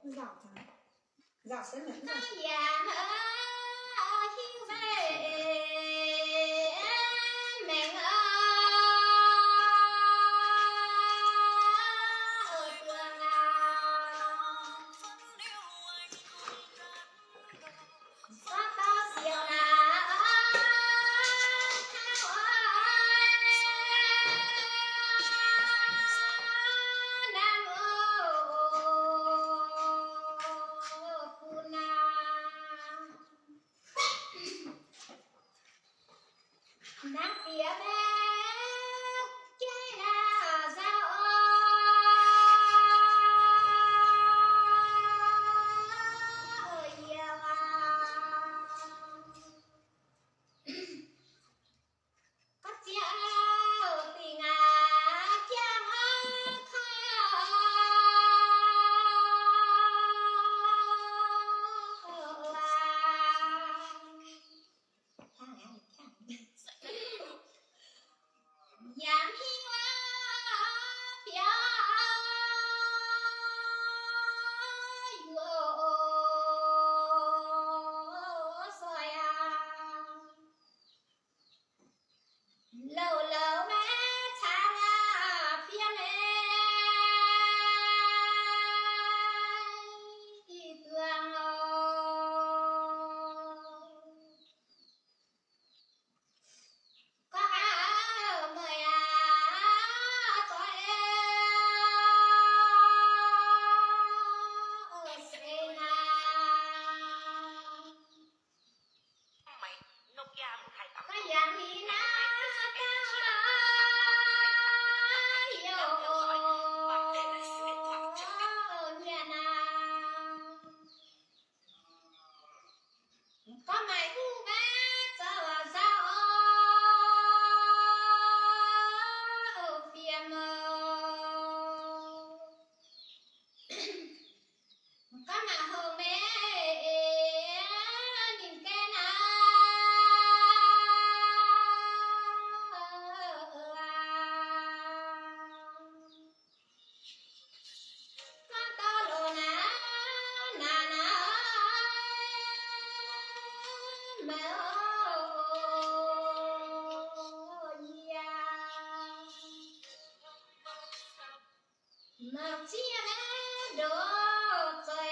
dạo hả? Dạo sẽ lẫn rồi. Nắng phía bên trái là dao ơi yêu có chiều tình chẳng Giang khi phía xoay lâu lâu mẹ thang phía này tường có mời tôi xin mày nông gia một hai tập có dạng thì na có mày cu bé sao sao ở phiền có mà hờ mẹ nhìn cái na con to đồ na na na mẹ mà chia mẹ đồ rồi